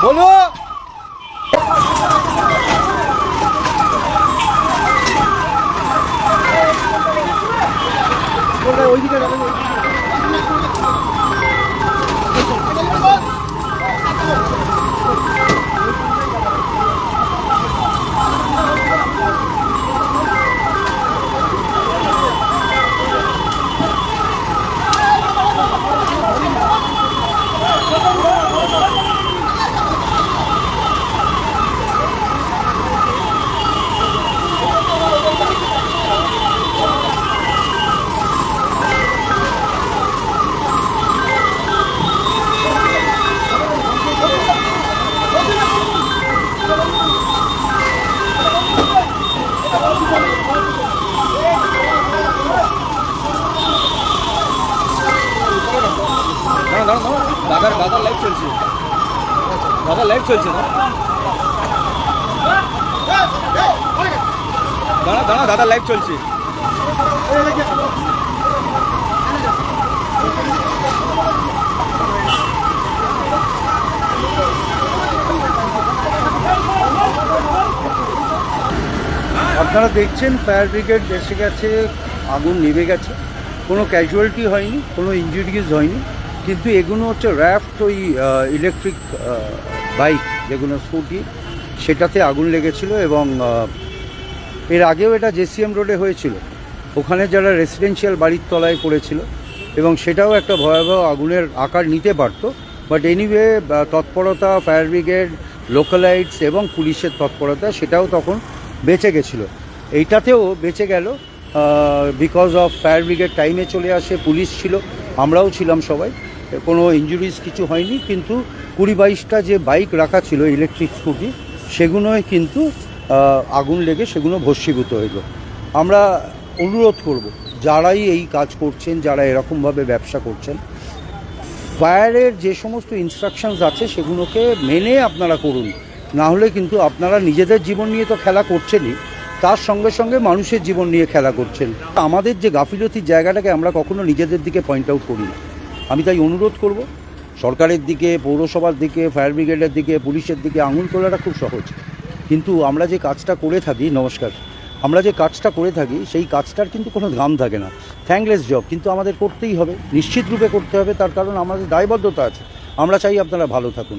বলো ওইদিকে দাদার লাইভ চলছে, দাদার লাইভ চলছে না, দাঁড়া দাঁড়া দাদার লাইভ চলছে। আপনারা দেখছেন ফায়ার ব্রিগেড এসে গেছে, আগুন নিভে গেছে, কোনো ক্যাজুয়ালিটি হয়নি, কোনো ইনজুরিজ হয়নি। কিন্তু এগুলো হচ্ছে র্যাফট ওই ইলেকট্রিক বাইক যেগুলো স্কুটি, সেটাতে আগুন লেগেছিল। এবং এর আগেও এটা জেসিএম রোডে হয়েছিল, ওখানে যারা রেসিডেন্সিয়াল বাড়ির তলায় পড়েছিল, এবং সেটাও একটা ভয়াবহ আগুনের আকার নিতে পারত। বাট এনিওয়ে তৎপরতা, ফায়ার ব্রিগেড, লোকালাইটস এবং পুলিশের তৎপরতা, সেটাও তখন বেঁচে গেছিলো। এইটাতেও বেঁচে গেল বিকজ অফ ফায়ার ব্রিগেড টাইমে চলে আসে, পুলিশ ছিল, আমরাও ছিলাম সবাই, কোনো ইনজুরিজ কিছু হয়নি। কিন্তু 20-22টা যে বাইক রাখা ছিল ইলেকট্রিক স্কুটি, সেগুলোই কিন্তু আগুন লেগে সেগুলো ভস্মীভূত হইল। আমরা অনুরোধ করব, যারাই এই কাজ করছেন, যারা এরকমভাবে ব্যবসা করছেন, ফায়ারের যে সমস্ত ইনস্ট্রাকশনস আছে সেগুলোকে মেনে আপনারা করুন। না হলে কিন্তু আপনারা নিজেদের জীবন নিয়ে তো খেলা করছেনই, তার সঙ্গে সঙ্গে মানুষের জীবন নিয়ে খেলা করছেন। আমাদের যে গাফিলতির জায়গাটাকে আমরা কখনো নিজেদের দিকে পয়েন্ট আউট করি না। আমি তাই অনুরোধ করব, সরকারের দিকে, পৌরসভার দিকে, ফায়ার ব্রিগেডের দিকে, পুলিশের দিকে আঙুল তোলাটা খুব সহজ। কিন্তু আমরা যে কাজটা করে থাকি, নমস্কার, আমরা যে কাজটা করে থাকি সেই কাজটার কিন্তু কোনো দাম থাকে না, থ্যাঙ্কলেস জব, কিন্তু আমাদের করতেই হবে, নিশ্চিত রূপে করতে হবে। তার কারণ আমাদের দায়বদ্ধতা আছে। আমরা চাই আপনারা ভালো থাকুন।